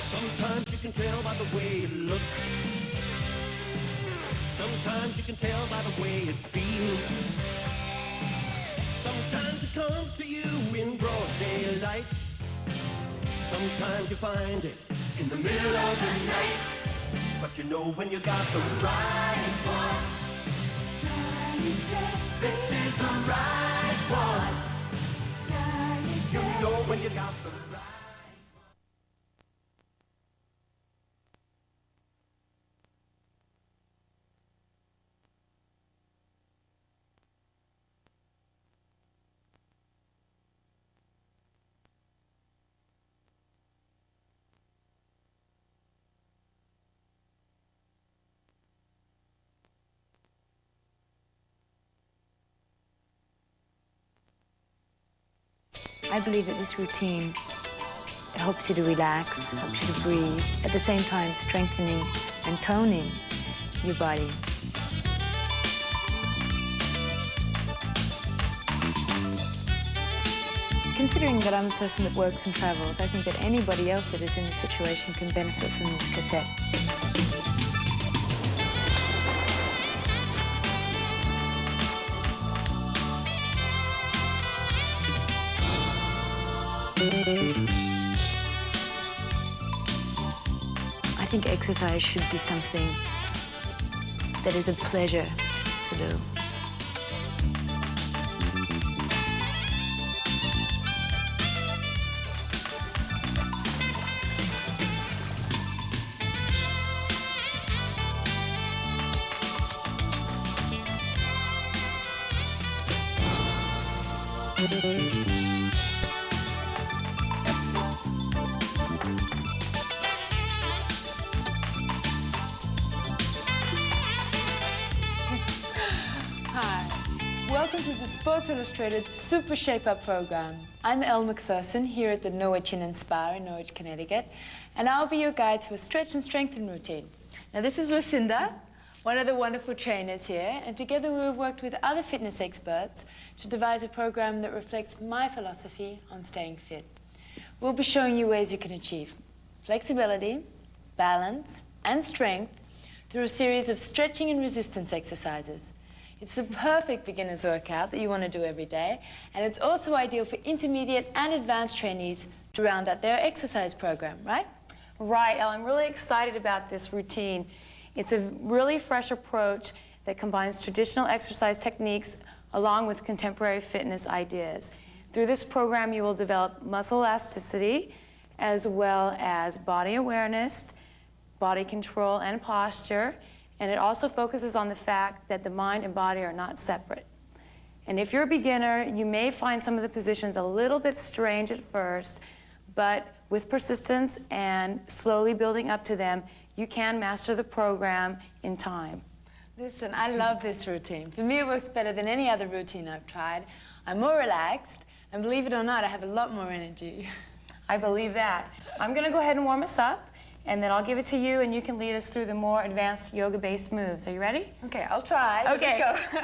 Sometimes you can tell by the way it looks. Sometimes you can tell by the way it feels. Sometimes it comes to you in broad daylight. Sometimes you find it in the middle of the night. But you know when you got the right one. This is the right one. You know when you got the right one. I believe that this routine helps you to relax, helps you to breathe, at the same time strengthening and toning your body. Considering that I'm a person that works and travels, I think that anybody else that is in this situation can benefit from this cassette. I think exercise should be something that is a pleasure to do. Welcome to the Sports Illustrated Super Shape Up program. I'm Elle MacPherson here at the Norwich Inn and Spa in Norwich, Connecticut, and I'll be your guide to a stretch and strengthen routine. Now this is Lucinda, one of the wonderful trainers here, and together we have worked with other fitness experts to devise a program that reflects my philosophy on staying fit. We'll be showing you ways you can achieve flexibility, balance, and strength through a series of stretching and resistance exercises. It's the perfect beginner's workout that you want to do every day, and it's also ideal for intermediate and advanced trainees to round out their exercise program, right? Right, Elle, I'm really excited about this routine. It's a really fresh approach that combines traditional exercise techniques along with contemporary fitness ideas. Through this program, you will develop muscle elasticity as well as body awareness, body control, and posture. And it also focuses on the fact that the mind and body are not separate. And if you're a beginner, you may find some of the positions a little bit strange at first, but with persistence and slowly building up to them, you can master the program in time. Listen, I love this routine. For me, it works better than any other routine I've tried. I'm more relaxed, and believe it or not, I have a lot more energy. I believe that. I'm gonna go ahead and warm us up, and then I'll give it to you, and you can lead us through the more advanced yoga-based moves. Are you ready? Okay, I'll try. Okay. Let's go.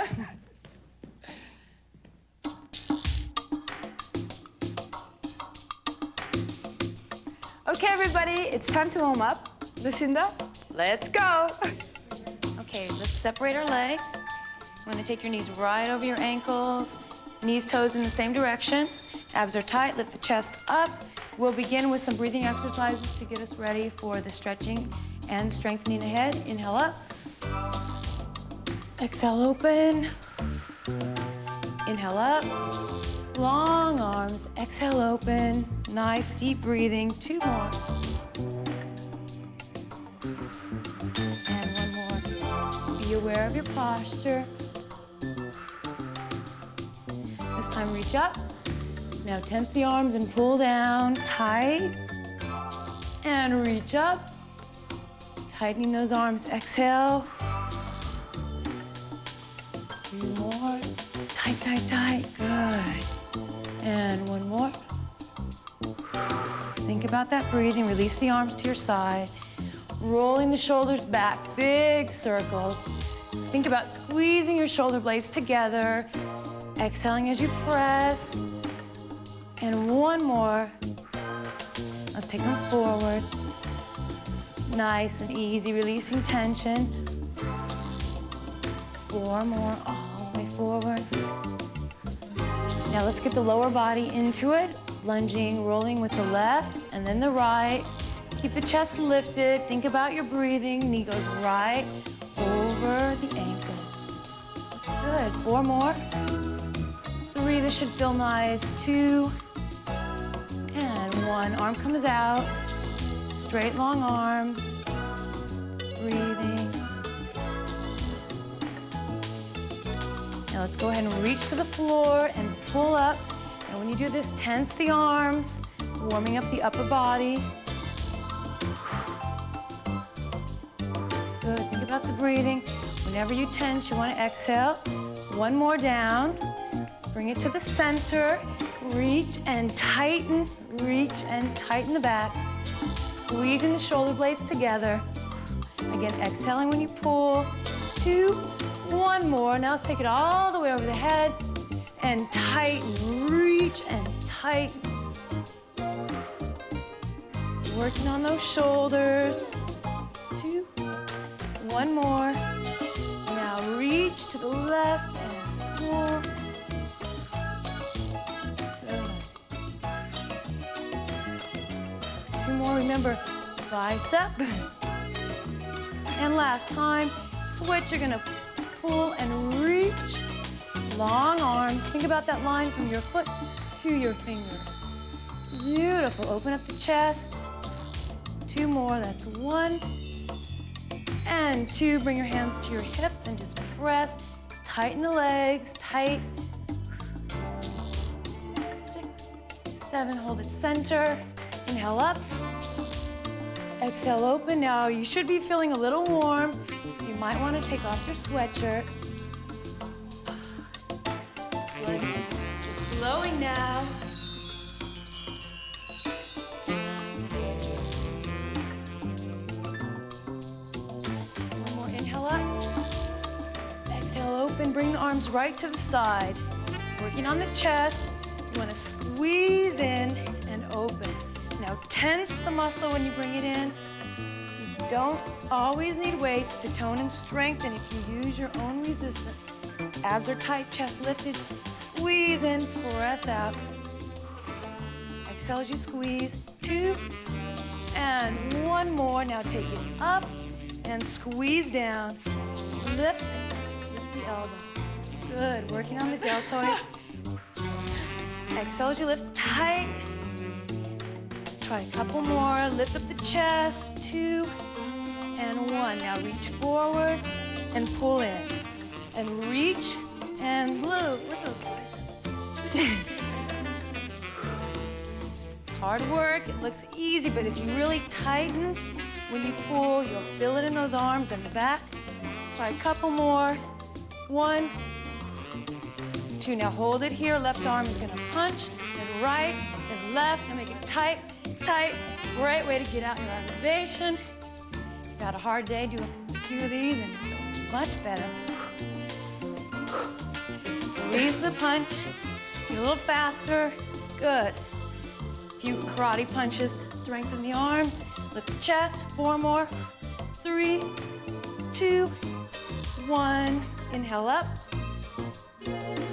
Okay, everybody, it's time to warm up. Lucinda, let's go. Okay, let's separate our legs. You want to take your knees right over your ankles, knees, toes in the same direction. Abs are tight, lift the chest up. We'll begin with some breathing exercises to get us ready for the stretching and strengthening ahead. Inhale up. Exhale, open. Inhale up. Long arms. Exhale, open. Nice, deep breathing. 2 more. And 1 more. Be aware of your posture. This time, reach up. Now tense the arms and pull down tight. And reach up. Tightening those arms. Exhale. 2 more. Tight, tight, tight. Good. And 1 more. Think about that breathing. Release the arms to your side. Rolling the shoulders back. Big circles. Think about squeezing your shoulder blades together. Exhaling as you press. And 1 more. Let's take them forward. Nice and easy, releasing tension. 4 more, all the way forward. Now let's get the lower body into it. Lunging, rolling with the left and then the right. Keep the chest lifted. Think about your breathing. Knee goes right over the ankle. Good, 4 more. 3, this should feel nice. 2, and 1. Arm comes out. Straight, long arms. Breathing. Now let's go ahead and reach to the floor and pull up. And when you do this, tense the arms, warming up the upper body. Good, think about the breathing. Whenever you tense, you want to exhale. 1 more down. Let's bring it to the center. Reach and tighten, reach and tighten the back. Squeezing the shoulder blades together. Again, exhaling when you pull. 2, 1 more. Now let's take it all the way over the head and tighten, reach and tighten. Working on those shoulders. 2, 1 more. Now reach to the left and pull. Good. 2 more, remember, bicep. And last time, switch, you're gonna pull and reach. Long arms, think about that line from your foot to your fingers. Beautiful, open up the chest. 2 more, that's 1. And 2, bring your hands to your hips and just press. Tighten the legs, tight. 6, 7, hold it center. Inhale up. Exhale, open. Now you should be feeling a little warm, so you might want to take off your sweatshirt. It's flowing now. One more, inhale up. Exhale, open. Bring the arms right to the side. Working on the chest. You want to squeeze in and open. Now tense the muscle when you bring it in. You don't always need weights to tone and strengthen if you use your own resistance. Abs are tight, chest lifted. Squeeze in, press out. Exhale as you squeeze. 2, and 1 more. Now take it up and squeeze down. Lift the elbow. Good, working on the deltoids. Exhale as you lift tight. Let's try a couple more. Lift up the chest. 2, and 1. Now reach forward and pull in. And reach and blow. It's hard work, it looks easy, but if you really tighten when you pull, you'll feel it in those arms and the back. Try a couple more. 1, 2, now hold it here. Left arm is gonna punch, then right, then left, and make it tight, tight. Great way to get out your elevation. If you've had a hard day, do a few of these and it's much better. Release the punch, get a little faster, good. A few karate punches to strengthen the arms. Lift the chest, 4 more, 3, 2, 1. Inhale up,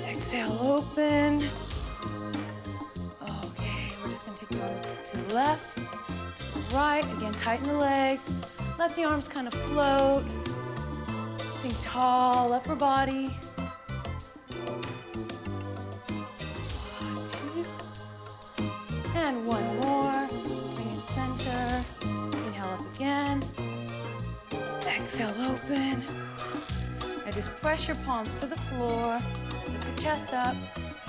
exhale, open. Okay, we're just gonna take the arms to the left, to the right. Again, tighten the legs. Let the arms kind of float. Think tall, upper body. 2, and 1 more. Bring it center. Inhale up again. Exhale, open. Now just press your palms to the floor. Lift the chest up.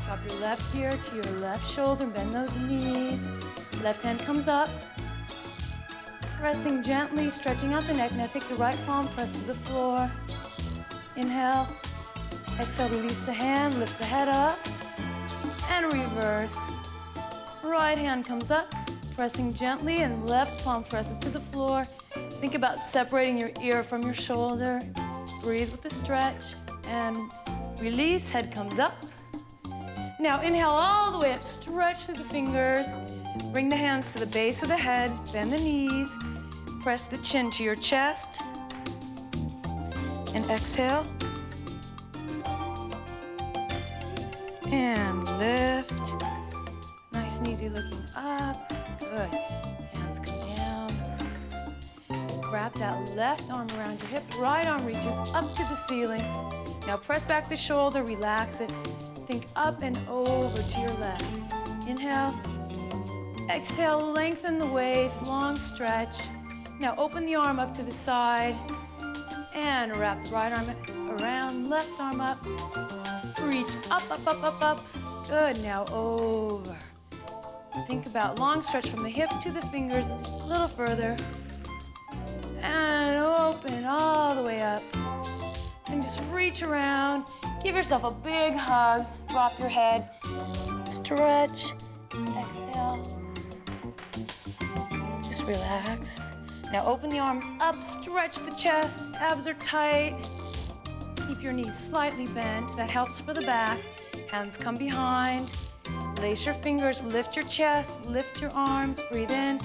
Drop your left ear to your left shoulder. Bend those knees. Left hand comes up. Pressing gently, stretching out the neck. Now take the right palm, press to the floor. Inhale. Exhale, release the hand, lift the head up. And reverse. Right hand comes up, pressing gently, and left palm presses to the floor. Think about separating your ear from your shoulder. Breathe with the stretch, and release, head comes up. Now inhale all the way up, stretch through the fingers. Bring the hands to the base of the head, bend the knees. Press the chin to your chest. And exhale. And lift. Nice and easy looking up. Good. Hands come down. Wrap that left arm around your hip. Right arm reaches up to the ceiling. Now press back the shoulder, relax it. Think up and over to your left. Inhale. Exhale, lengthen the waist, long stretch. Now open the arm up to the side. And wrap the right arm around, left arm up. Reach up, up, up, up, up. Good, now over. Think about long stretch from the hip to the fingers, a little further. And open all the way up. And just reach around. Give yourself a big hug. Drop your head. Stretch. Exhale. Just relax. Now open the arms up, stretch the chest, abs are tight. Keep your knees slightly bent, that helps for the back. Hands come behind. Lace your fingers, lift your chest, lift your arms, breathe in,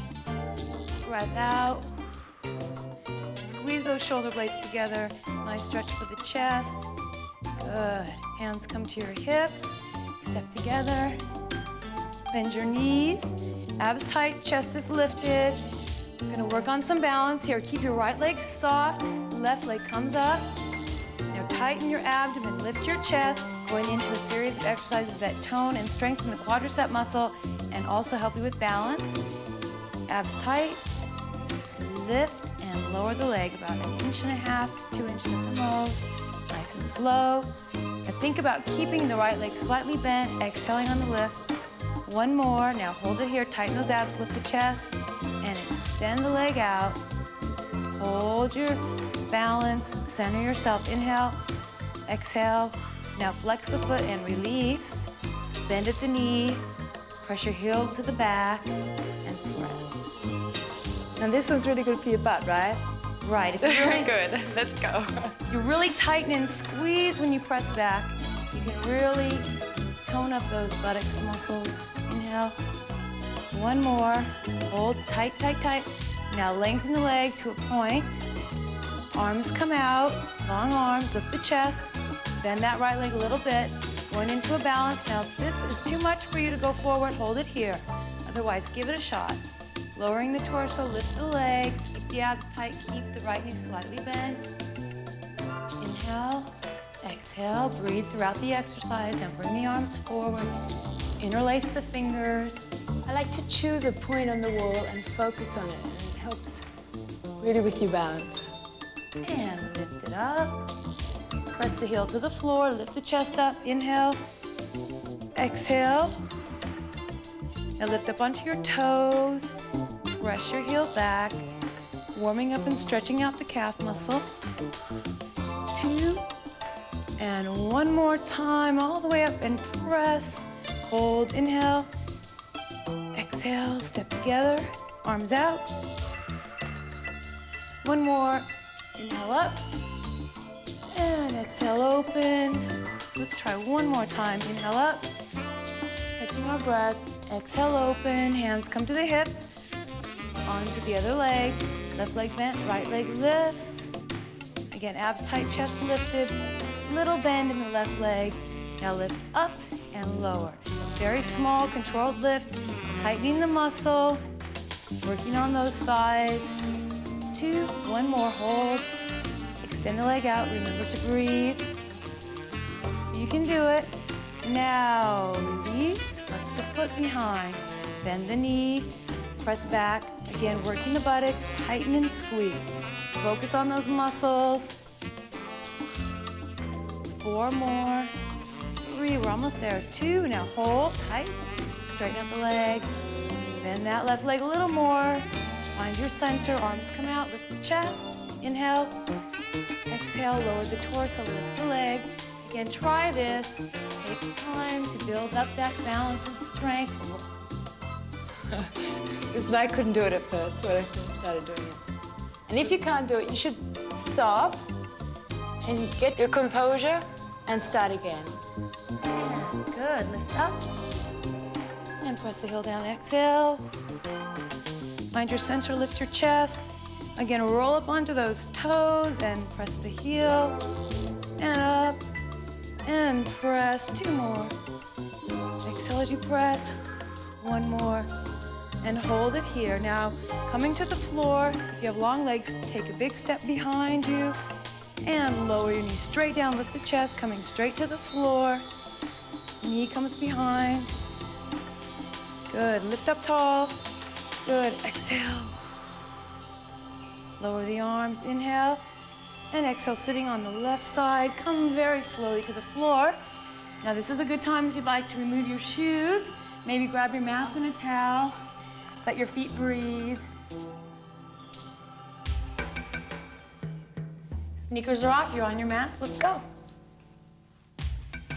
breath out. Squeeze those shoulder blades together. Nice stretch for the chest. Good. Hands come to your hips, step together. Bend your knees, abs tight, chest is lifted. We're gonna work on some balance here. Keep your right leg soft, left leg comes up. Now tighten your abdomen, lift your chest, going into a series of exercises that tone and strengthen the quadricep muscle and also help you with balance. Abs tight, just lift and lower the leg about 1.5 to 2 inches at the most. Nice and slow. Now think about keeping the right leg slightly bent, exhaling on the lift. One more, now hold it here, tighten those abs, lift the chest, and extend the leg out. Hold your balance, center yourself, inhale, exhale. Now flex the foot and release. Bend at the knee, press your heel to the back, and press. And this one's really good for your butt, right? Right, if you really, Good, let's go. you really tighten and squeeze when you press back, you can really tone up those buttocks muscles. Inhale. One more. Hold tight, tight, tight. Now lengthen the leg to a point. Arms come out. Long arms. Lift the chest. Bend that right leg a little bit. Going into a balance. Now if this is too much for you to go forward, hold it here. Otherwise, give it a shot. Lowering the torso, lift the leg. Keep the abs tight. Keep the right knee slightly bent. Inhale. Exhale, breathe throughout the exercise and bring the arms forward. Interlace the fingers. I like to choose a point on the wall and focus on it, and it helps really with your balance. And lift it up. Press the heel to the floor, lift the chest up. Inhale, exhale. Now lift up onto your toes. Press your heel back. Warming up and stretching out the calf muscle. 2. And one more time, all the way up and press. Hold, inhale. Exhale, step together, arms out. One more, inhale up. And exhale, open. Let's try one more time. Inhale up, catching our breath. Exhale, open, hands come to the hips. Onto the other leg. Left leg bent, right leg lifts. Again, abs tight, chest lifted. Little bend in the left leg. Now lift up and lower. Very small, controlled lift. Tightening the muscle. Working on those thighs. 2, one more, hold. Extend the leg out, remember to breathe. You can do it. Now, release, flex the foot behind. Bend the knee, press back. Again, working the buttocks, tighten and squeeze. Focus on those muscles. 4 more. 3, we're almost there. 2, now hold tight. Straighten out the leg. Bend that left leg a little more. Find your center, arms come out, lift the chest. Inhale. Exhale, lower the torso, lift the leg. Again, try this. It takes time to build up that balance and strength. Because I couldn't do it at first when I first started doing it. And if you can't do it, you should stop and get your composure and start again. And good, lift up. And press the heel down, exhale. Find your center, lift your chest. Again, roll up onto those toes and press the heel, and up, and press. 2 more. Exhale as you press. 1 more. And hold it here. Now, coming to the floor, if you have long legs, take a big step behind you and lower your knee straight down. Lift the chest, coming straight to the floor. Knee comes behind. Good. Lift up tall. Good. Exhale. Lower the arms. Inhale. And exhale, sitting on the left side. Come very slowly to the floor. Now, this is a good time if you'd like to remove your shoes. Maybe grab your mats and a towel. Let your feet breathe. Sneakers are off, you're on your mats, let's go.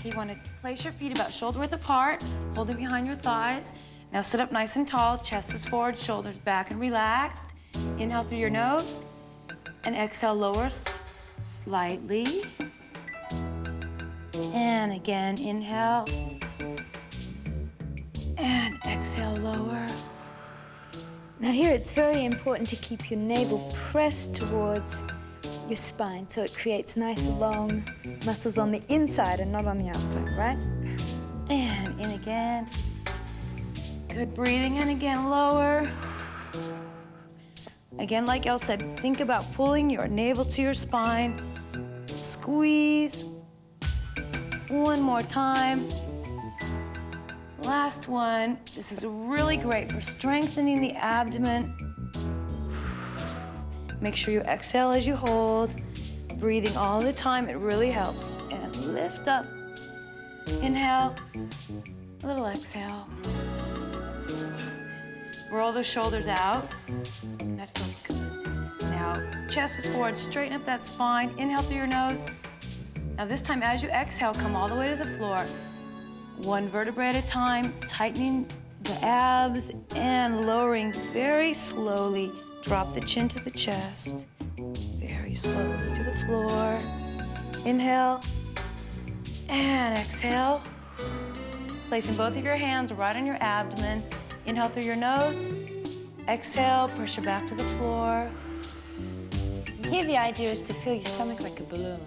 You want to place your feet about shoulder width apart, holding behind your thighs. Now sit up nice and tall, chest is forward, shoulders back and relaxed. Inhale through your nose, and exhale, lower slightly. And again, inhale, and exhale, lower. Now here it's very important to keep your navel pressed towards your spine so it creates nice long muscles on the inside and not on the outside, right? And in again. Good breathing, and again, lower. Again, like Elle said, think about pulling your navel to your spine. Squeeze. 1 more time. Last one. This is really great for strengthening the abdomen. Make sure you exhale as you hold. Breathing all the time, it really helps. And lift up. Inhale. A little exhale. Roll the shoulders out. That feels good. Now, chest is forward, straighten up that spine. Inhale through your nose. Now this time, as you exhale, come all the way to the floor. 1 vertebrae at a time, tightening the abs and lowering very slowly. Drop the chin to the chest. Very slowly to the floor. Inhale and exhale. Placing both of your hands right on your abdomen. Inhale through your nose. Exhale, push your back to the floor. Here the idea is to feel your stomach like a balloon,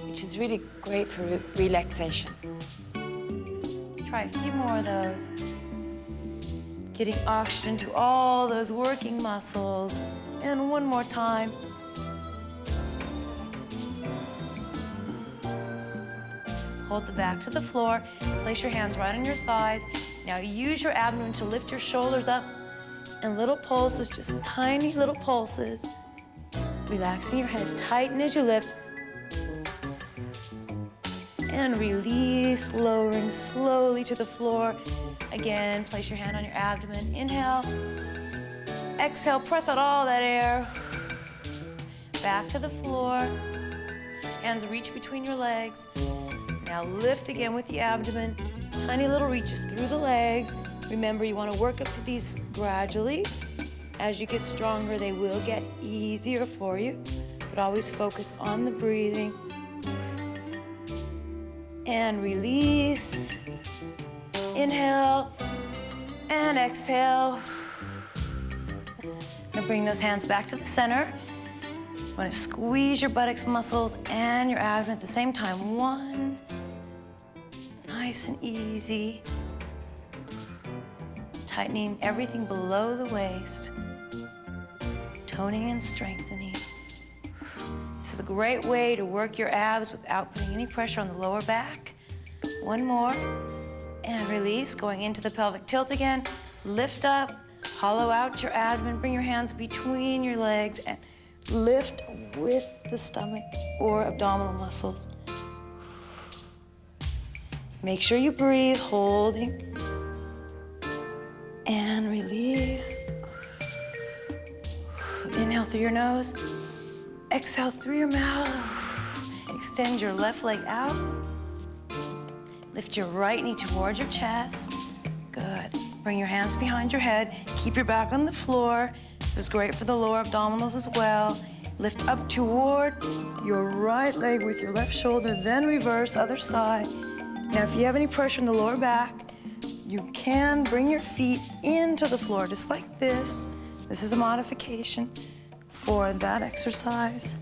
which is really great for relaxation. Let's try a few more of those. Getting oxygen to all those working muscles. And 1 more time. Hold the back to the floor. Place your hands right on your thighs. Now use your abdomen to lift your shoulders up. And little pulses, just tiny little pulses. Relaxing your head, tighten as you lift. And release, lowering slowly to the floor. Again, place your hand on your abdomen. Inhale. Exhale, press out all that air. Back to the floor. Hands reach between your legs. Now lift again with the abdomen. Tiny little reaches through the legs. Remember, you want to work up to these gradually. As you get stronger, they will get easier for you. But always focus on the breathing. And release. Inhale and exhale. Now bring those hands back to the center. You want to squeeze your buttocks muscles and your abdomen at the same time. 1. Nice and easy. Tightening everything below the waist. Toning and strengthening. This is a great way to work your abs without putting any pressure on the lower back. 1 more. And release, going into the pelvic tilt again. Lift up, hollow out your abdomen, bring your hands between your legs and lift with the stomach or abdominal muscles. Make sure you breathe, holding. And release. Inhale through your nose. Exhale through your mouth. Extend your left leg out. Lift your right knee towards your chest. Good. Bring your hands behind your head. Keep your back on the floor. This is great for the lower abdominals as well. Lift up toward your right leg with your left shoulder, then reverse, other side. Now, if you have any pressure in the lower back, you can bring your feet into the floor, just like this. This is a modification for that exercise.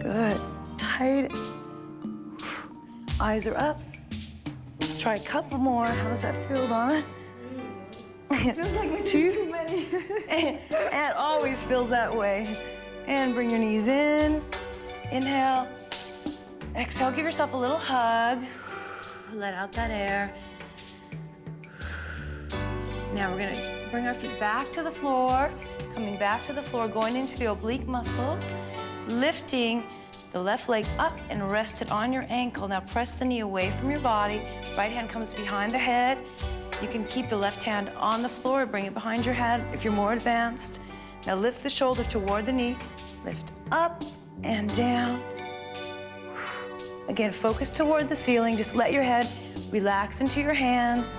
Good. Tight. Eyes are up. Let's try a couple more. How does that feel, Donna? Feels like we did too many. It always feels that way. And bring your knees in. Inhale. Exhale, give yourself a little hug. Let out that air. Now we're gonna bring our feet back to the floor, coming back to the floor, going into the oblique muscles, lifting the left leg up and rest it on your ankle. Now press the knee away from your body. Right hand comes behind the head. You can keep the left hand on the floor, bring it behind your head if you're more advanced. Now lift the shoulder toward the knee, lift up and down. Again, focus toward the ceiling. Just let your head relax into your hands,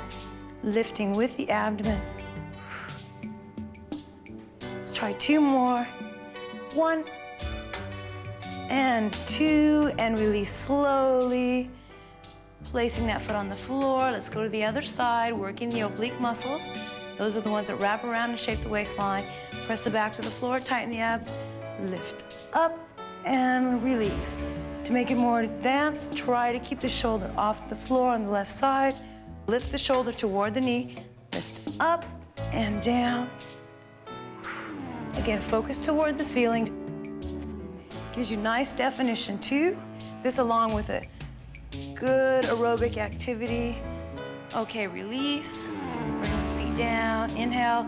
lifting with the abdomen. Let's try two more. 1 and 2, and release slowly. Placing that foot on the floor. Let's go to the other side, working the oblique muscles. Those are the ones that wrap around and shape the waistline. Press it back to the floor, tighten the abs, lift up and release. To make it more advanced, try to keep the shoulder off the floor on the left side. Lift the shoulder toward the knee, lift up and down. Again, focus toward the ceiling. Gives you nice definition too. This along with a good aerobic activity. Okay, release. Bring the feet down. Inhale,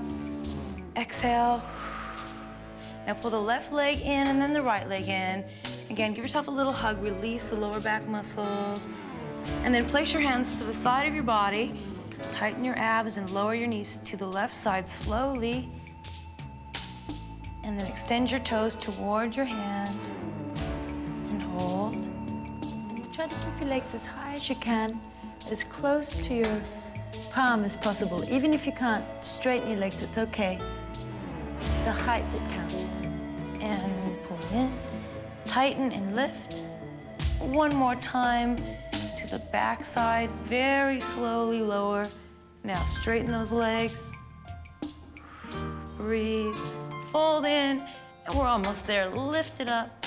exhale. Now pull the left leg in and then the right leg in. Again, give yourself a little hug. Release the lower back muscles. And then place your hands to the side of your body. Tighten your abs and lower your knees to the left side slowly. And then extend your toes toward your hand and hold. And try to keep your legs as high as you can, as close to your palm as possible. Even if you can't straighten your legs, it's okay. It's the height that counts. And pull in, tighten and lift. One more time to the back side, very slowly lower. Now straighten those legs. Breathe, fold in, and we're almost there. Lift it up.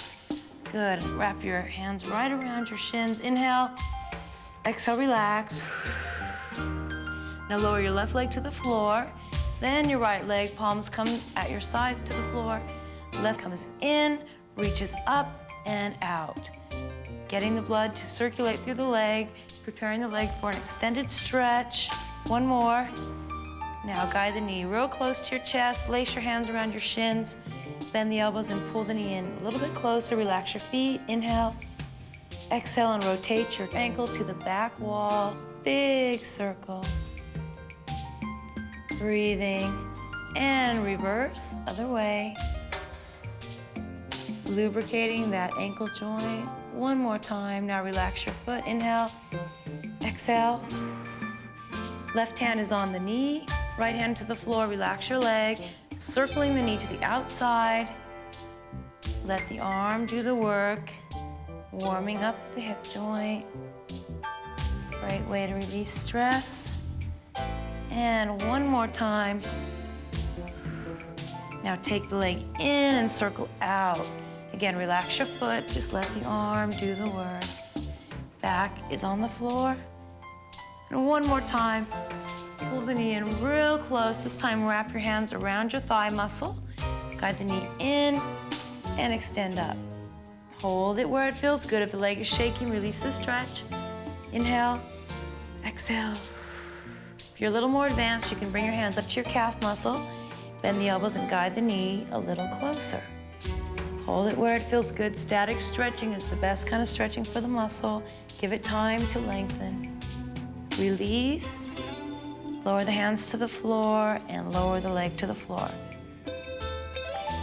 Good, wrap your hands right around your shins. Inhale, exhale, relax. Now lower your left leg to the floor, then your right leg, palms come at your sides to the floor. Left comes in, reaches up and out. Getting the blood to circulate through the leg, preparing the leg for an extended stretch. One more. Now guide the knee real close to your chest, lace your hands around your shins, bend the elbows and pull the knee in a little bit closer, relax your feet, inhale, exhale and rotate your ankle to the back wall, big circle. Breathing and reverse, other way. Lubricating that ankle joint. One more time, now relax your foot, inhale, exhale. Left hand is on the knee, right hand to the floor, relax your leg, circling the knee to the outside. Let the arm do the work, warming up the hip joint. Great way to release stress. And one more time. Now take the leg in and circle out. Again, relax your foot, just let the arm do the work. Back is on the floor. And one more time, pull the knee in real close. This time wrap your hands around your thigh muscle. Guide the knee in and extend up. Hold it where it feels good. If the leg is shaking, release the stretch. Inhale, exhale. If you're a little more advanced, you can bring your hands up to your calf muscle, bend the elbows and guide the knee a little closer. Hold it where it feels good. Static stretching is the best kind of stretching for the muscle. Give it time to lengthen. Release. Lower the hands to the floor and lower the leg to the floor.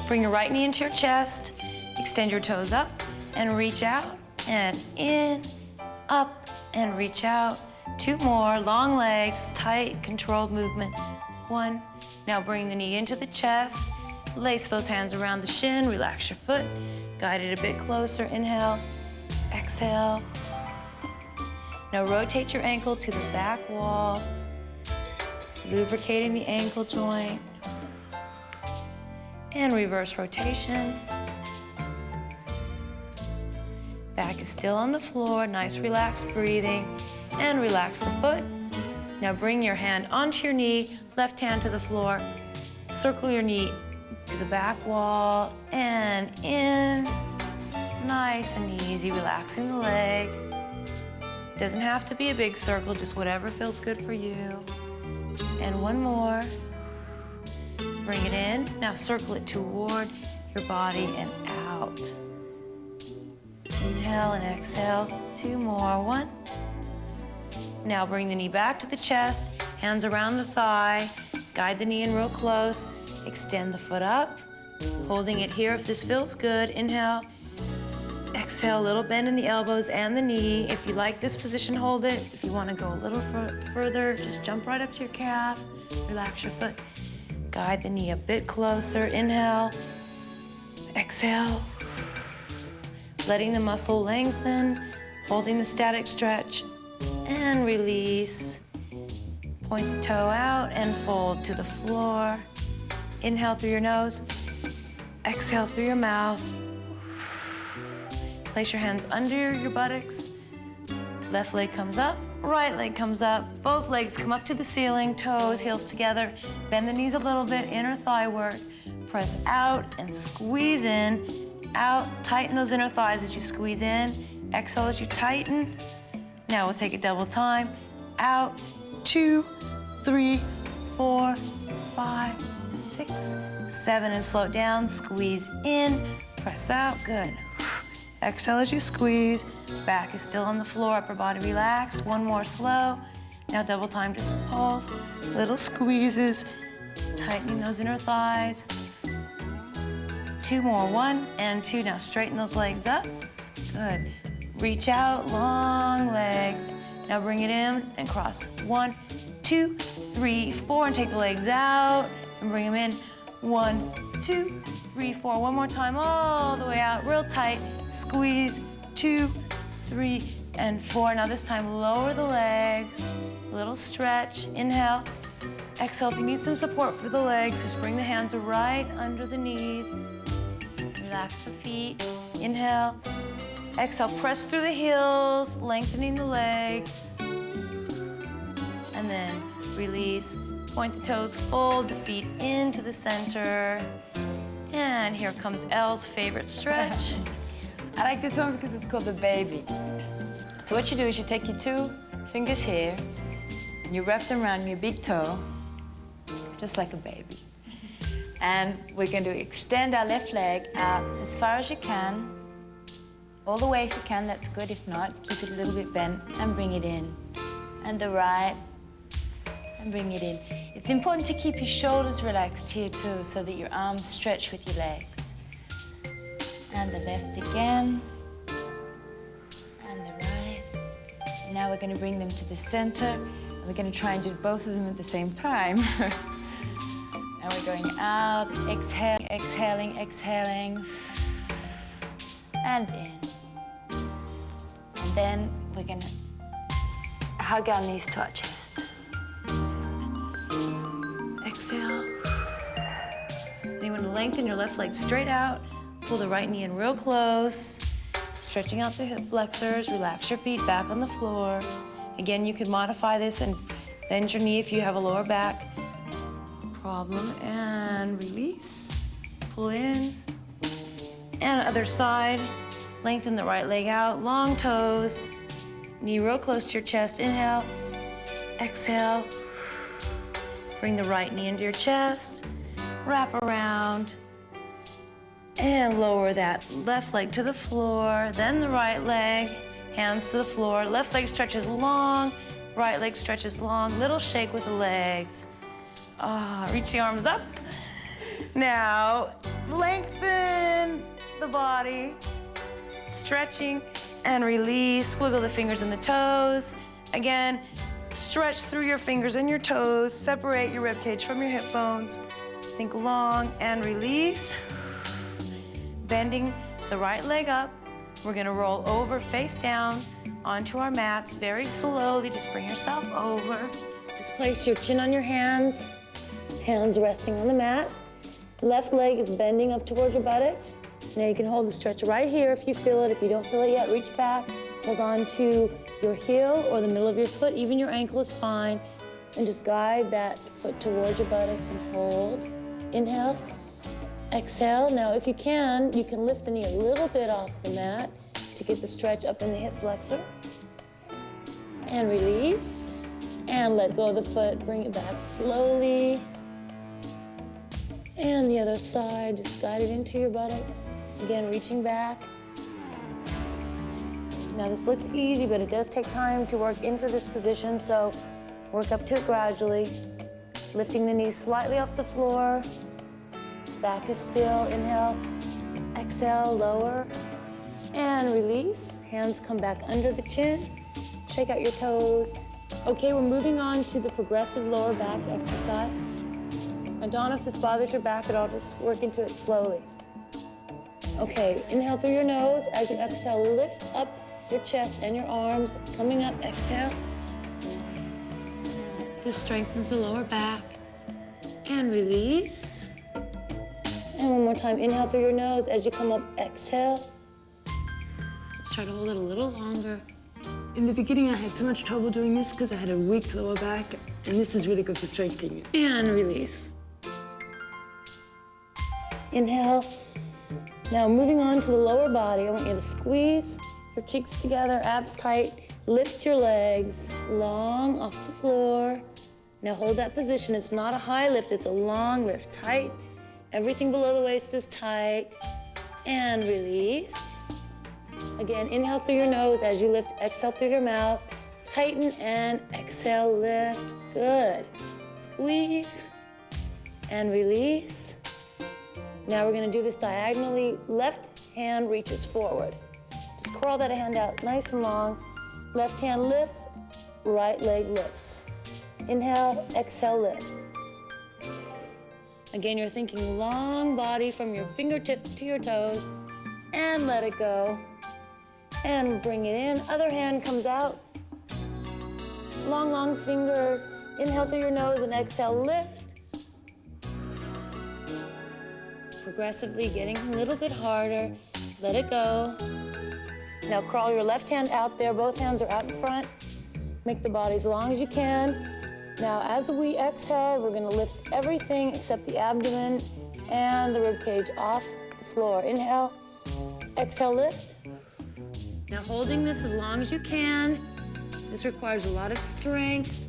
Bring your right knee into your chest. Extend your toes up and reach out and in, up and reach out. Two more, long legs, tight, controlled movement. One. Now bring the knee into the chest. Lace those hands around the shin, relax your foot. Guide it a bit closer, inhale, exhale. Now rotate your ankle to the back wall, lubricating the ankle joint. and reverse rotation. Back is still on the floor, nice relaxed breathing, and relax the foot. Now bring your hand onto your knee, left hand to the floor, circle your knee to the back wall, and in. Nice and easy, relaxing the leg. Doesn't have to be a big circle, just whatever feels good for you. And one more. Bring it in. Now circle it toward your body and out. Inhale and exhale. Two more. One. Now bring the knee back to the chest, hands around the thigh. Guide the knee in real close. Extend the foot up, holding it here if this feels good. Inhale. Exhale, a little bend in the elbows and the knee. If you like this position, hold it. If you want to go a little further, just jump right up to your calf. Relax your foot. Guide the knee a bit closer. Inhale. Exhale. Letting the muscle lengthen, holding the static stretch, and release. Point the toe out and fold to the floor. Inhale through your nose. Exhale through your mouth. Place your hands under your buttocks. Left leg comes up, right leg comes up. Both legs come up to the ceiling, toes, heels together. Bend the knees a little bit, inner thigh work. Press out and squeeze in. Out, tighten those inner thighs as you squeeze in. Exhale as you tighten. Now we'll take it double time. Out, 2, 3, 4, 5, 6, 7, and slow it down. Squeeze in, press out, good. Exhale as you squeeze. Back is still on the floor, upper body relaxed. One more slow. Now double time, just pulse. Little squeezes, tightening those inner thighs. 2 more, 1 and 2. Now straighten those legs up. Good. Reach out, long legs. Now bring it in and cross. 1, 2, 3, 4, and take the legs out and bring them in. 1, 2, 3, 4. One more time, all the way out, real tight. Squeeze, 2, 3, and 4. Now this time, lower the legs, a little stretch. Inhale, exhale. If you need some support for the legs, just bring the hands right under the knees. Relax the feet. Inhale, exhale, press through the heels, lengthening the legs. And then release, point the toes, fold the feet into the center. And here comes Elle's favorite stretch. I like this one because it's called the baby. So what you do is you take your 2 fingers here, and you wrap them around your big toe, just like a baby. And we're going to extend our left leg out as far as you can, all the way if you can, that's good. If not, keep it a little bit bent and bring it in. And the right, and bring it in. It's important to keep your shoulders relaxed here too, so that your arms stretch with your legs. And the left again, and the right. Now we're going to bring them to the center, and we're going to try and do both of them at the same time. And we're going out, exhale, exhaling, exhaling, and in. And then we're going to hug our knees to our chest. Exhale. And you want to lengthen your left leg straight out. Pull the right knee in real close, stretching out the hip flexors, relax your feet back on the floor. Again, you can modify this and bend your knee if you have a lower back problem, and release, pull in, and other side. Lengthen the right leg out, long toes, knee real close to your chest. Inhale, exhale, bring the right knee into your chest, wrap around, and lower that left leg to the floor, then the right leg, hands to the floor. Left leg stretches long, right leg stretches long. Little shake with the legs. Reach the arms up. Now, lengthen the body, stretching and release. Wiggle the fingers and the toes. Again, stretch through your fingers and your toes. Separate your rib cage from your hip bones. Think long and release. Bending the right leg up. We're gonna roll over face down onto our mats very slowly. Just bring yourself over. Just place your chin on your hands, hands resting on the mat. Left leg is bending up towards your buttocks. Now you can hold the stretch right here if you feel it. If you don't feel it yet, reach back. Hold on to your heel or the middle of your foot. Even your ankle is fine. And just guide that foot towards your buttocks and hold. Inhale. Exhale. Now, if you can lift the knee a little bit off the mat to get the stretch up in the hip flexor. And release. And let go of the foot. Bring it back slowly. And the other side, just guide it into your buttocks. Again, reaching back. Now, this looks easy, but it does take time to work into this position, so work up to it gradually. Lifting the knees slightly off the floor. Back is still. Inhale. Exhale, lower. And release. Hands come back under the chin. Shake out your toes. Okay, we're moving on to the progressive lower back exercise. And Dawn, if this bothers your back at all, just work into it slowly. Okay, inhale through your nose. As you exhale, lift up your chest and your arms. Coming up, exhale. This strengthens the lower back. And release. And one more time, inhale through your nose. As you come up, exhale. Let's try to hold it a little longer. In the beginning, I had so much trouble doing this because I had a weak lower back, and this is really good for strengthening it. And release. Inhale. Now moving on to the lower body, I want you to squeeze your cheeks together, abs tight. Lift your legs long off the floor. Now hold that position. It's not a high lift, it's a long lift. Tight. Everything below the waist is tight. And release. Again, inhale through your nose as you lift, exhale through your mouth. Tighten and exhale, lift. Good. Squeeze and release. Now we're gonna do this diagonally. Left hand reaches forward. Just curl that hand out nice and long. Left hand lifts, right leg lifts. Inhale, exhale, lift. Again, you're thinking long body from your fingertips to your toes, and let it go. And bring it in. Other hand comes out. Long, long fingers. Inhale through your nose and exhale, lift. Progressively getting a little bit harder. Let it go. Now crawl your left hand out there. Both hands are out in front. Make the body as long as you can. Now, as we exhale, we're gonna lift everything except the abdomen and the rib cage off the floor. Inhale, exhale, lift. Now, holding this as long as you can. This requires a lot of strength,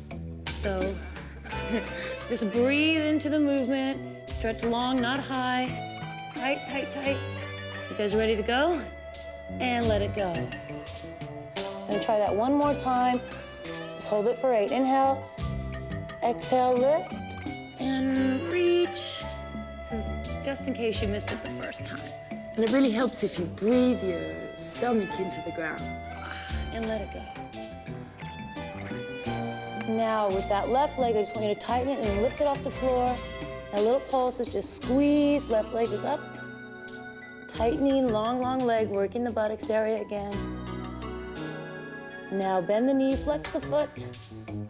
so just breathe into the movement. Stretch long, not high. Tight, tight, tight. You guys ready to go? And let it go. And try that one more time. Just hold it for 8. Inhale. Exhale, lift, and reach. This is just in case you missed it the first time. And it really helps if you breathe your stomach into the ground. And let it go. Now, with that left leg, I just want you to tighten it and lift it off the floor. Now, little pulses, just squeeze. Left leg is up. Tightening, long, long leg, working the buttocks area again. Now, bend the knee, flex the foot.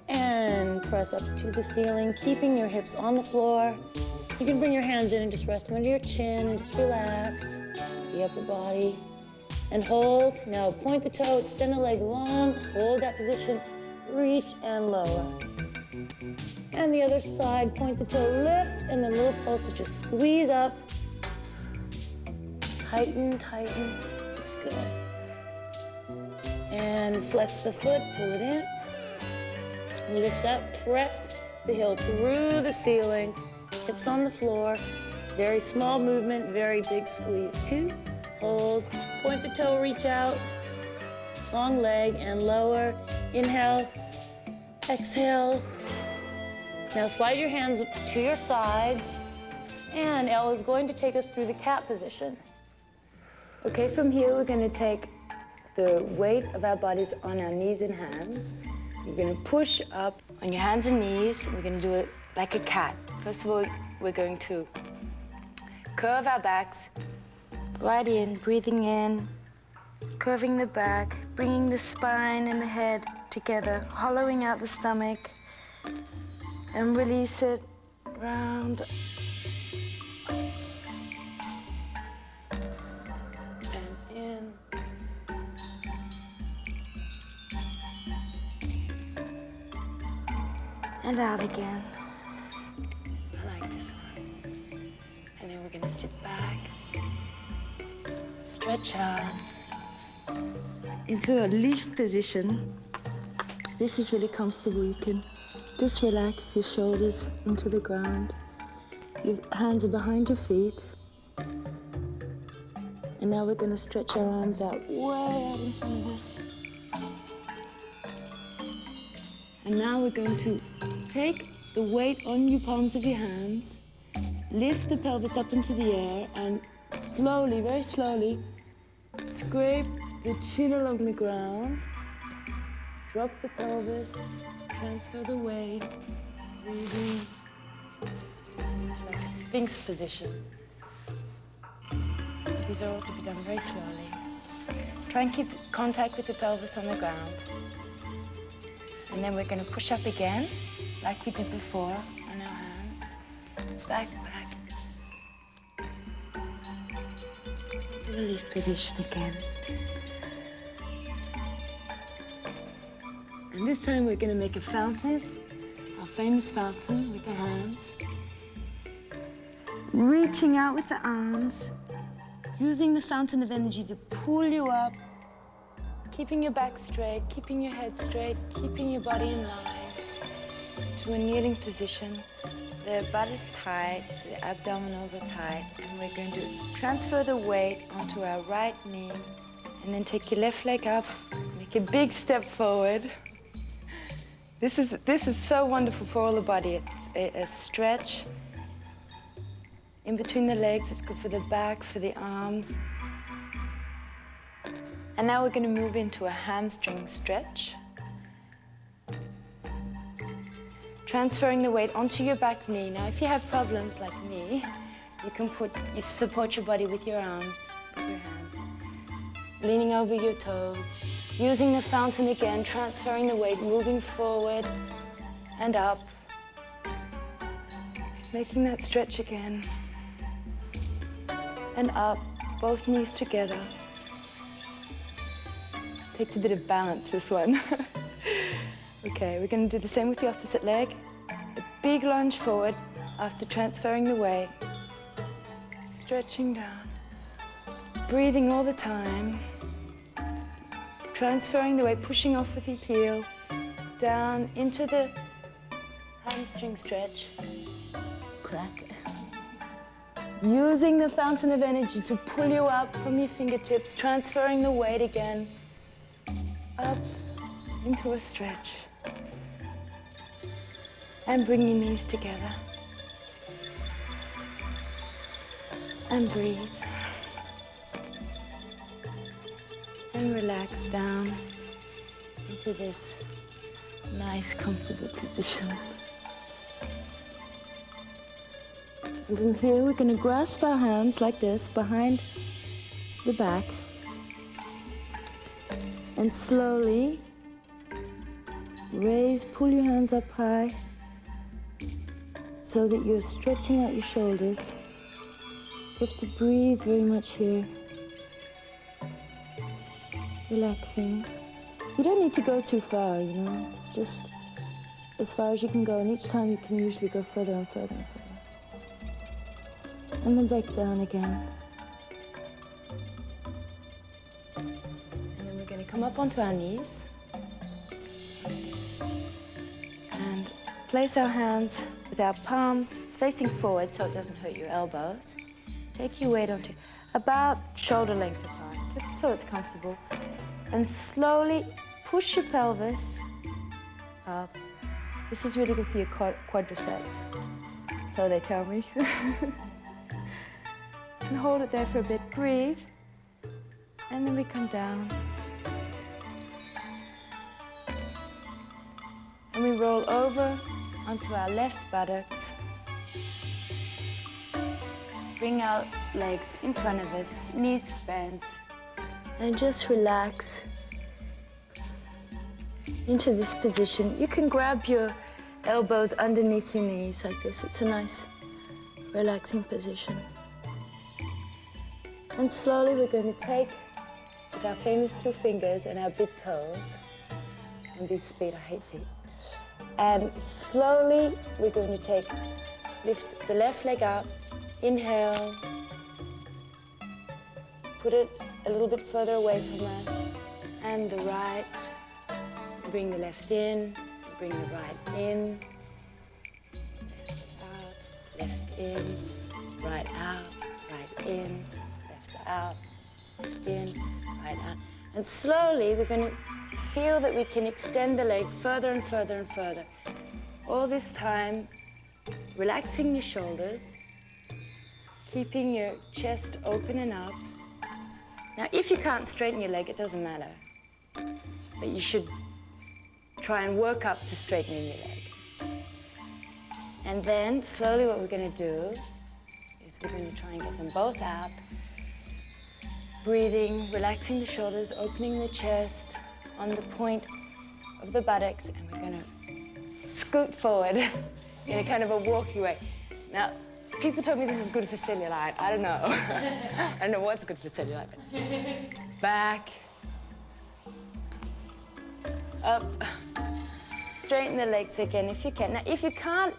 And press up to the ceiling, keeping your hips on the floor. You can bring your hands in and just rest them under your chin and just relax the upper body. And hold. Now point the toe, extend the leg long, hold that position, reach and lower. And the other side, point the toe, lift, and then little pulses, just squeeze up. Tighten, tighten, looks good. And flex the foot, pull it in. Lift up, press the heel through the ceiling, hips on the floor. Very small movement, very big squeeze. 2, hold, point the toe, reach out. Long leg and lower. Inhale, exhale. Now slide your hands to your sides. And Elle is going to take us through the cat position. Okay, from here we're going to take the weight of our bodies on our knees and hands. You're going to push up on your hands and knees. We're going to do it like a cat. First of all, we're going to curve our backs. Right in, breathing in, curving the back, bringing the spine and the head together, hollowing out the stomach, and release it round. and out again. I like this one. And then we're gonna sit back, stretch out. Into a leaf position. This is really comfortable. You can just relax your shoulders into the ground. Your hands are behind your feet. And now we're going to stretch our arms out way out in front of us. And now we're going to take the weight on your palms of your hands, lift the pelvis up into the air, and slowly, very slowly, scrape the chin along the ground, drop the pelvis, transfer the weight, breathing into like a sphinx position. These are all to be done very slowly. Try and keep contact with the pelvis on the ground. And then we're going to push up again, like we did before, on our hands. Back, back. Into the leaf position again. And this time we're going to make a fountain, our famous fountain with the hands. Reaching out with the arms, using the fountain of energy to pull you up, keeping your back straight, keeping your head straight, keeping your body in line to a kneeling position. The butt is tight, the abdominals are tight, and we're going to transfer the weight onto our right knee, and then take your left leg up, make a big step forward. This is so wonderful for all the body. It's a stretch in between the legs. It's good for the back, for the arms. And now we're going to move into a hamstring stretch. Transferring the weight onto your back knee. Now, if you have problems like me, you support your body with your arms, with your hands, leaning over your toes. Using the fountain again, transferring the weight, moving forward and up. Making that stretch again. And up, both knees together. Takes a bit of balance, this one. Okay, we're going to do the same with the opposite leg. A big lunge forward after transferring the weight. Stretching down. Breathing all the time. Transferring the weight, pushing off with your heel, down into the hamstring stretch. Crack. Using the fountain of energy to pull you up from your fingertips, transferring the weight again, up into a stretch. And bring your knees together. And breathe. And relax down into this nice, comfortable position. And from here, we're going to grasp our hands like this behind the back. And slowly pull your hands up high so that you're stretching out your shoulders. You have to breathe very much here. Relaxing. You don't need to go too far, you know. It's just as far as you can go, and each time you can usually go further and further and further. And then back down again. And then we're going to come up onto our knees. And place our hands with our palms facing forward so it doesn't hurt your elbows. Take your weight onto about shoulder length apart, just so it's comfortable. And slowly push your pelvis up. This is really good for your quadriceps, so they tell me. And hold it there for a bit, breathe. And then we come down. And we roll over onto our left buttocks. Bring our legs in front of us, knees bent. And just relax into this position. You can grab your elbows underneath your knees like this. It's a nice, relaxing position. And slowly we're going to take with our famous two fingers and our big toes, and these feet, I hate feet, And slowly, we're going to lift the left leg up, inhale, put it a little bit further away from us, and the right, bring the left in, bring the right in, left in, right out, right in, left out, left in, right out. And slowly, we're going to feel that we can extend the leg further and further and further. All this time, relaxing your shoulders, keeping your chest open and up. Now, if you can't straighten your leg, it doesn't matter. But you should try and work up to straightening your leg. And then, slowly what we're going to do is we're going to try and get them both out. Breathing, relaxing the shoulders, opening the chest on the point of the buttocks, and we're going to scoot forward in a kind of a walkie way. Now, people told me this is good for cellulite. I don't know. I don't know what's good for cellulite. But back, up, straighten the legs again if you can. Now, if you can't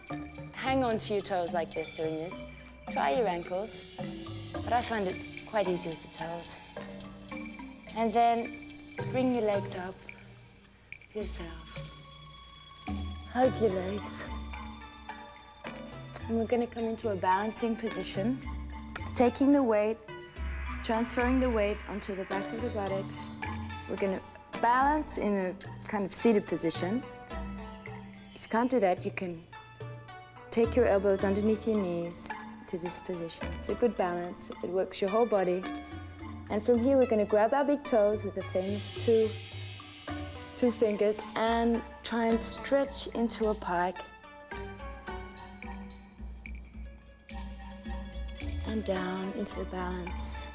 hang on to your toes like this doing this, try your ankles. But I find it quite easy with the toes. And then bring your legs up to yourself. Hug your legs. And we're going to come into a balancing position, taking the weight, transferring the weight onto the back of the buttocks. We're going to balance in a kind of seated position. If you can't do that, you can take your elbows underneath your knees to this position. It's a good balance. It works your whole body. And from here, we're going to grab our big toes with the famous two fingers and try and stretch into a pike. And down into the balance.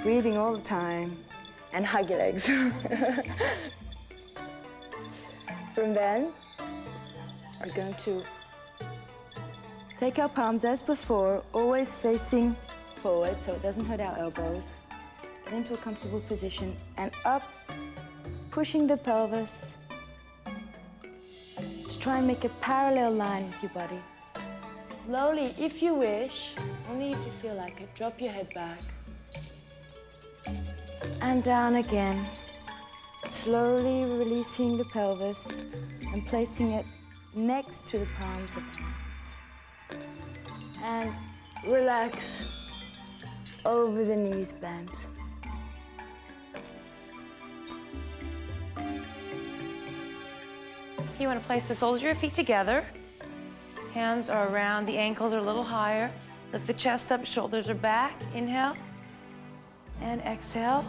Breathing all the time and hug your legs. From then, we're going to take our palms as before, always facing forward so it doesn't hurt our elbows. Get into a comfortable position and up, pushing the pelvis to try and make a parallel line with your body. Slowly, if you wish, only if you feel like it, drop your head back. And down again. Slowly releasing the pelvis and placing it next to the palms of the hands. And relax over the knees bent. You want to place the soles of your feet together. Hands are around, the ankles are a little higher. Lift the chest up, shoulders are back. Inhale and exhale.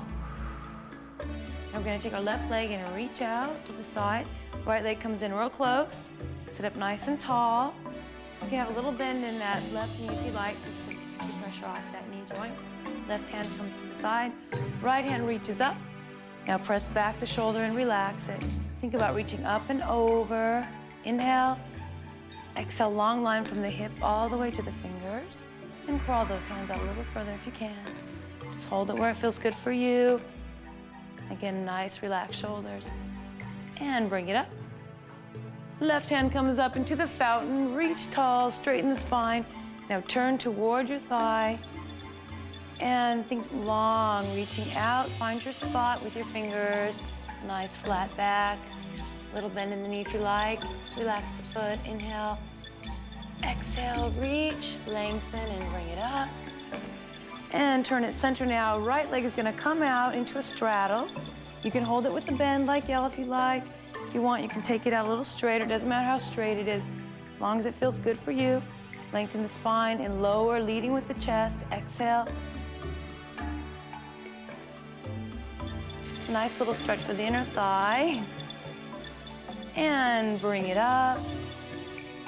Now we're going to take our left leg and reach out to the side. Right leg comes in real close. Sit up nice and tall. You can have a little bend in that left knee if you like, just to keep pressure off that knee joint. Left hand comes to the side. Right hand reaches up. Now press back the shoulder and relax it. Think about reaching up and over. Inhale. Exhale, long line from the hip all the way to the fingers. And crawl those hands out a little further if you can. Just hold it where it feels good for you. Again, nice, relaxed shoulders. And bring it up. Left hand comes up into the fountain. Reach tall, straighten the spine. Now turn toward your thigh. And think long, reaching out. Find your spot with your fingers. Nice, flat back. Little bend in the knee if you like. Relax the foot. Inhale. Exhale, reach, lengthen, and bring it up. And turn it center now. Right leg is going to come out into a straddle. You can hold it with the bend like Elle if you like. If you want, you can take it out a little straighter. It doesn't matter how straight it is, as long as it feels good for you. Lengthen the spine and lower, leading with the chest. Exhale. Nice little stretch for the inner thigh. And bring it up.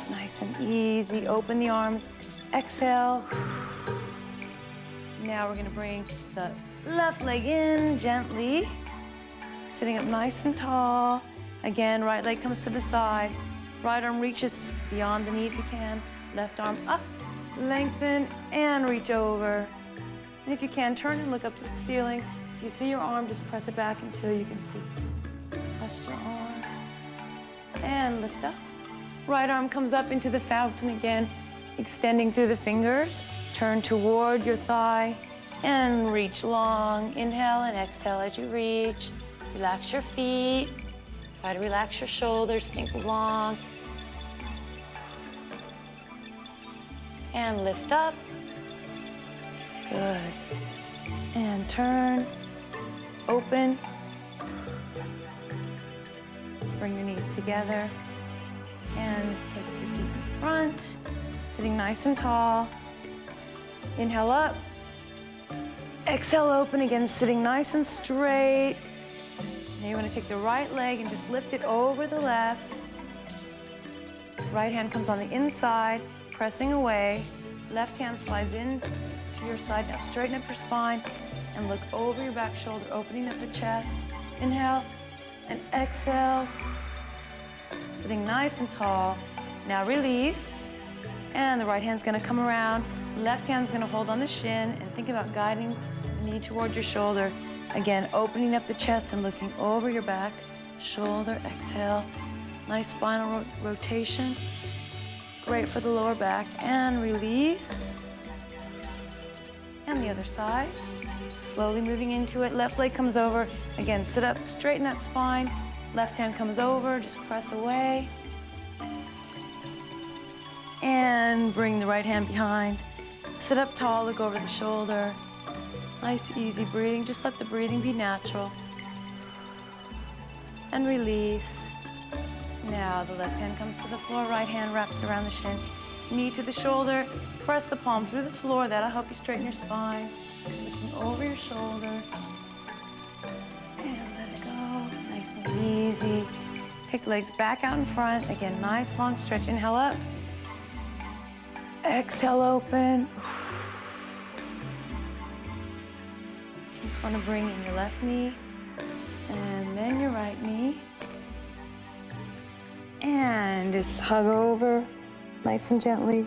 Nice and easy. Open the arms. Exhale. Now we're going to bring the left leg in gently. Sitting up nice and tall. Again, right leg comes to the side. Right arm reaches beyond the knee if you can. Left arm up. Lengthen and reach over. And if you can, turn and look up to the ceiling. If you see your arm, just press it back until you can see. Trust your arm. And lift up. Right arm comes up into the fountain again, extending through the fingers. Turn toward your thigh and reach long. Inhale and exhale as you reach. Relax your feet. Try to relax your shoulders, think long. And lift up. Good. And turn. Open. Bring your knees together. And take your feet in front. Sitting nice and tall. Inhale up. Exhale, open again, sitting nice and straight. Now you want to take the right leg and just lift it over the left. Right hand comes on the inside, pressing away. Left hand slides in to your side. Now straighten up your spine and look over your back shoulder, opening up the chest. Inhale and exhale. Sitting nice and tall. Now release. And the right hand's gonna come around. Left hand's gonna hold on the shin and think about guiding the knee toward your shoulder. Again, opening up the chest and looking over your back, shoulder, exhale. Nice spinal rotation. Great for the lower back. And release. And the other side. Slowly moving into it. Left leg comes over. Again, sit up, straighten that spine. Left hand comes over, just press away. And bring the right hand behind. Sit up tall, look over the shoulder. Nice, easy breathing. Just let the breathing be natural. And release. Now the left hand comes to the floor, right hand wraps around the shin. Knee to the shoulder, press the palm through the floor. That'll help you straighten your spine. Looking over your shoulder. And let it go, nice and easy. Take the legs back out in front. Again, nice long stretch. Inhale up. Exhale, open. Just want to bring in your left knee and then your right knee. And just hug over nice and gently.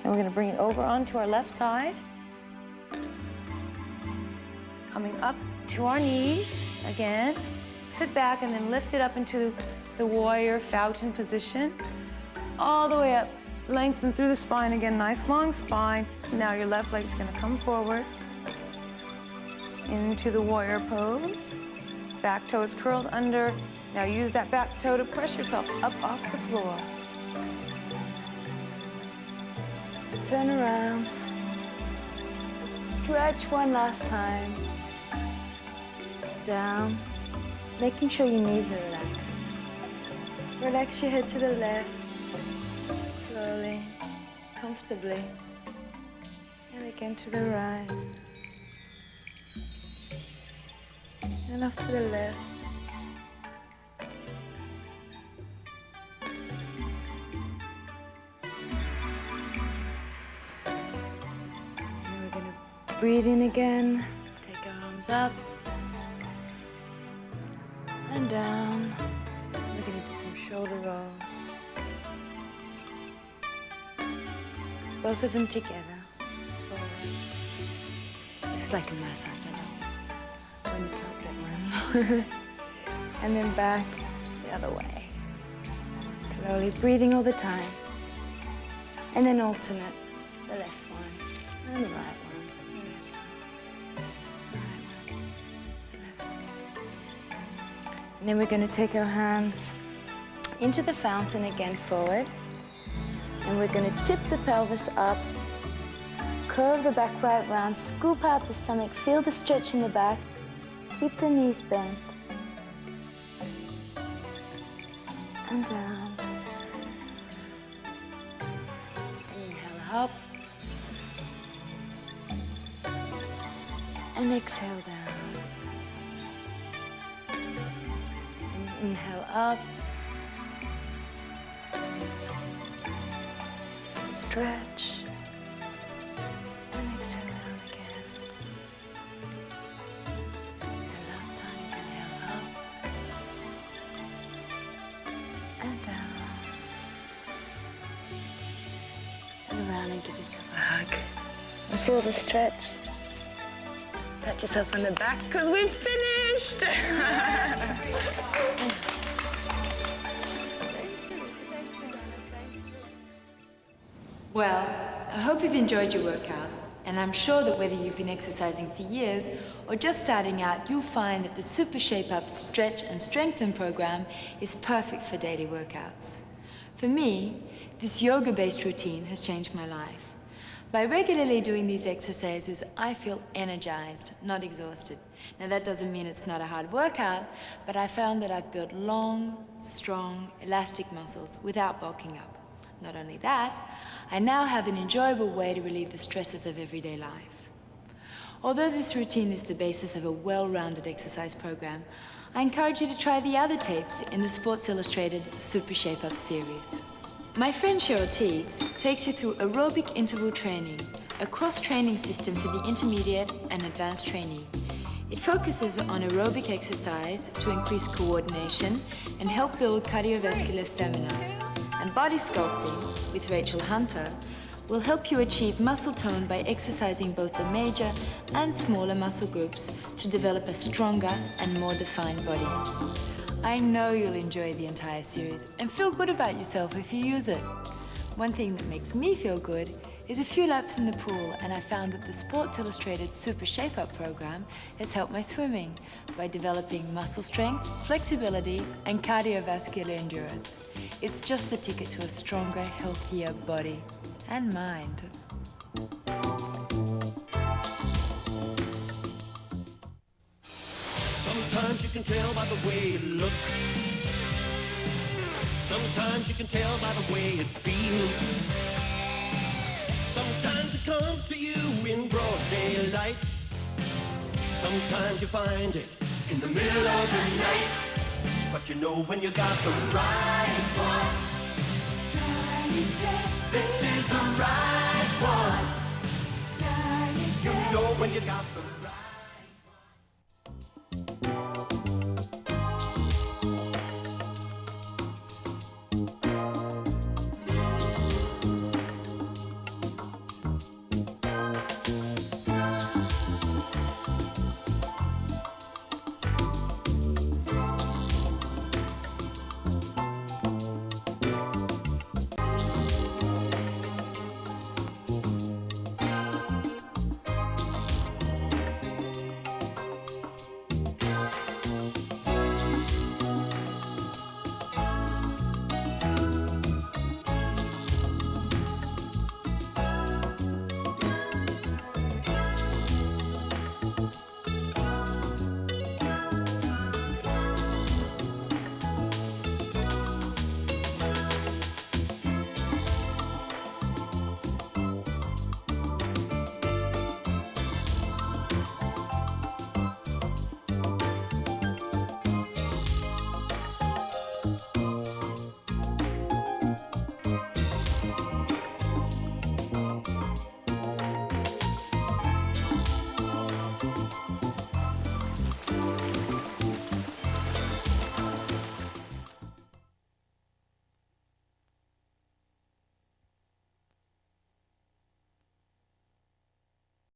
And we're going to bring it over onto our left side. Coming up to our knees again. Sit back and then lift it up into the warrior fountain position. All the way up, lengthen through the spine again, nice long spine. So now your left leg's gonna come forward into the warrior pose. Back toe is curled under. Now use that back toe to press yourself up off the floor. Turn around. Stretch one last time. Down. Making sure your knees are relaxed. Relax your head to the left. Slowly, comfortably. And again to the right. And off to the left. And we're going to breathe in again. Take our arms up and down. We're going to do some shoulder rolls. Both of them together. Forward. It's like a massage, when you can't get one. And then back the other way. Slowly breathing all the time. And then alternate. The left one and the right one. The right one. The left one. And then we're going to take our hands into the fountain again, forward. And we're going to tip the pelvis up, curve the back right round, scoop out the stomach, feel the stretch in the back, keep the knees bent. And down. Inhale up. And exhale down. And inhale up. Stretch, and exhale down again. And last time, inhale up, and down. And around and give yourself a hug. And feel the stretch. Pat yourself on the back, because we've finished. finished. Well, I hope you've enjoyed your workout, and I'm sure that whether you've been exercising for years or just starting out, you'll find that the Super Shape Up Stretch and Strengthen program is perfect for daily workouts. For me, this yoga-based routine has changed my life. By regularly doing these exercises, I feel energized, not exhausted. Now that doesn't mean it's not a hard workout, but I found that I've built long, strong, elastic muscles without bulking up. Not only that, I now have an enjoyable way to relieve the stresses of everyday life. Although this routine is the basis of a well-rounded exercise program, I encourage you to try the other tapes in the Sports Illustrated Super Shape Up series. My friend Cheryl Teagues takes you through aerobic interval training, a cross-training system for the intermediate and advanced trainee. It focuses on aerobic exercise to increase coordination and help build cardiovascular stamina. And body sculpting, with Rachel Hunter, will help you achieve muscle tone by exercising both the major and smaller muscle groups to develop a stronger and more defined body. I know you'll enjoy the entire series and feel good about yourself if you use it. One thing that makes me feel good is a few laps in the pool, and I found that the Sports Illustrated Super Shape Up program has helped my swimming by developing muscle strength, flexibility, and cardiovascular endurance. It's just the ticket to a stronger, healthier body and mind. Sometimes you can tell by the way it looks. Sometimes you can tell by the way it feels. Sometimes it comes to you in broad daylight. Sometimes you find it in the middle of the night. But you know when you got the right one. This is the right one. You know when you got the right one.